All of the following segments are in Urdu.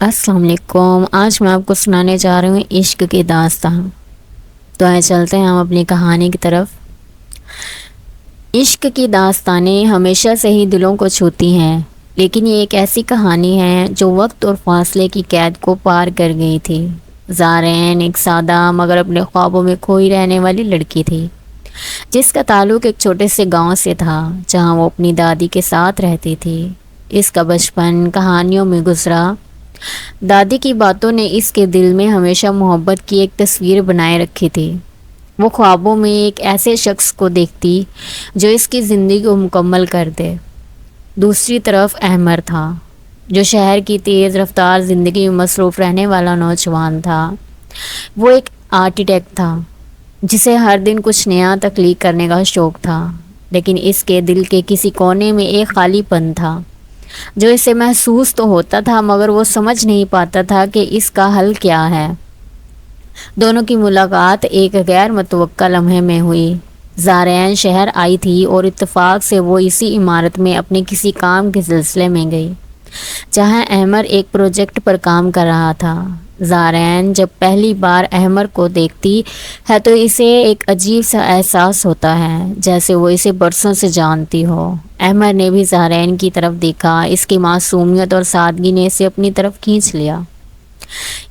السلام علیکم۔ آج میں آپ کو سنانے جا رہی ہوں عشق کی داستان۔ تو آئے چلتے ہیں ہم اپنی کہانی کی طرف۔ عشق کی داستانیں ہمیشہ سے ہی دلوں کو چھوتی ہیں، لیکن یہ ایک ایسی کہانی ہے جو وقت اور فاصلے کی قید کو پار کر گئی تھی۔ زارعین ایک سادہ مگر اپنے خوابوں میں کھوئی رہنے والی لڑکی تھی، جس کا تعلق ایک چھوٹے سے گاؤں سے تھا جہاں وہ اپنی دادی کے ساتھ رہتی تھی۔ اس کا بچپن کہانیوں میں گزرا۔ دادی کی باتوں نے اس کے دل میں ہمیشہ محبت کی ایک تصویر بنائے رکھی تھی۔ وہ خوابوں میں ایک ایسے شخص کو دیکھتی جو اس کی زندگی کو مکمل کر دے۔ دوسری طرف احمر تھا، جو شہر کی تیز رفتار زندگی میں مصروف رہنے والا نوجوان تھا۔ وہ ایک آرکیٹیکٹ تھا جسے ہر دن کچھ نیا تخلیق کرنے کا شوق تھا، لیکن اس کے دل کے کسی کونے میں ایک خالی پن تھا جو اسے محسوس تو ہوتا تھا، مگر وہ سمجھ نہیں پاتا تھا کہ اس کا حل کیا ہے۔ دونوں کی ملاقات ایک غیر متوقع لمحے میں ہوئی۔ زارعین شہر آئی تھی اور اتفاق سے وہ اسی عمارت میں اپنے کسی کام کے سلسلے میں گئی جہاں احمر ایک پروجیکٹ پر کام کر رہا تھا۔ زارعین جب پہلی بار احمر کو دیکھتی ہے تو اسے ایک عجیب سا احساس ہوتا ہے، جیسے وہ اسے برسوں سے جانتی ہو۔ احمر نے بھی زارعین کی طرف دیکھا۔ اس کی معصومیت اور سادگی نے اسے اپنی طرف کھینچ لیا۔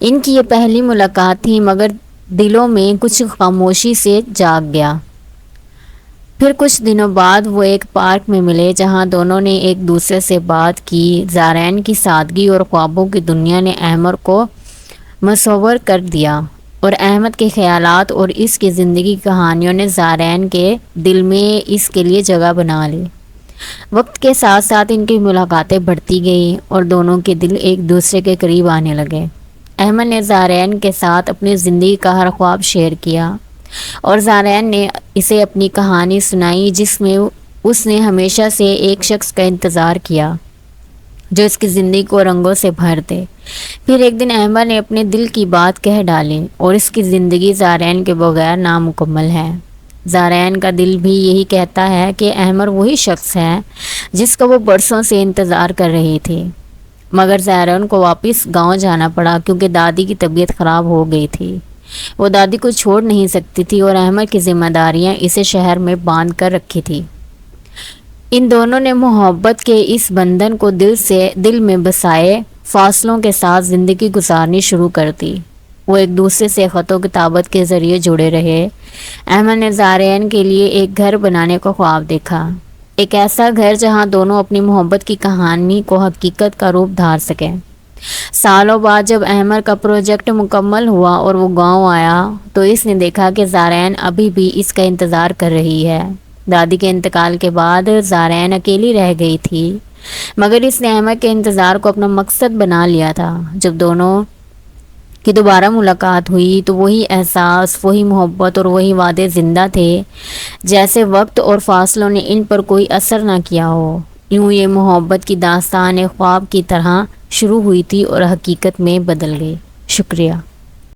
ان کی یہ پہلی ملاقات تھی، مگر دلوں میں کچھ خاموشی سے جاگ گیا۔ پھر کچھ دنوں بعد وہ ایک پارک میں ملے جہاں دونوں نے ایک دوسرے سے بات کی۔ زارعین کی سادگی اور خوابوں کی دنیا نے احمر کو مصور کر دیا، اور احمد کے خیالات اور اس کی زندگی کی کہانیوں نے زارعین کے دل میں اس کے لیے جگہ بنا لی۔ وقت کے ساتھ ساتھ ان کی ملاقاتیں بڑھتی گئیں اور دونوں کے دل ایک دوسرے کے قریب آنے لگے۔ احمد نے زارعین کے ساتھ اپنی زندگی کا ہر خواب شیئر کیا، اور زارعین نے اسے اپنی کہانی سنائی جس میں اس نے ہمیشہ سے ایک شخص کا انتظار کیا جو اس کی زندگی کو رنگوں سے بھر دے۔ پھر ایک دن احمد نے اپنے دل کی بات کہہ ڈالی، اور اس کی زندگی زارعین کے بغیر نامکمل ہے۔ زارعین کا دل بھی یہی کہتا ہے کہ احمد وہی شخص ہے جس کا وہ برسوں سے انتظار کر رہی تھی، مگر زارعین کو واپس گاؤں جانا پڑا کیونکہ دادی کی طبیعت خراب ہو گئی تھی۔ وہ دادی کو چھوڑ نہیں سکتی تھی اور احمد کی ذمہ داریاں اسے شہر میں باندھ کر رکھی تھی۔ ان دونوں نے محبت کے اس بندھن کو دل میں بسائے فاصلوں کے ساتھ زندگی گزارنی شروع کر دی۔ وہ ایک دوسرے سے خط و کتابت کے ذریعے جڑے رہے۔ احمد نے زارعین کے لیے ایک گھر بنانے کا خواب دیکھا، ایک ایسا گھر جہاں دونوں اپنی محبت کی کہانی کو حقیقت کا روپ دھار سکیں۔ سالوں بعد جب احمد کا پروجیکٹ مکمل ہوا اور وہ گاؤں آیا تو اس نے دیکھا کہ زارعین ابھی بھی اس کا انتظار کر رہی ہے۔ دادی کے انتقال کے بعد زارعین اکیلی رہ گئی تھی، مگر اس نے احمد کے انتظار کو اپنا مقصد بنا لیا تھا۔ جب دونوں کی دوبارہ ملاقات ہوئی تو وہی احساس، وہی محبت اور وہی وعدے زندہ تھے، جیسے وقت اور فاصلوں نے ان پر کوئی اثر نہ کیا ہو۔ یوں یہ محبت کی داستان ایک خواب کی طرح شروع ہوئی تھی اور حقیقت میں بدل گئی۔ شکریہ۔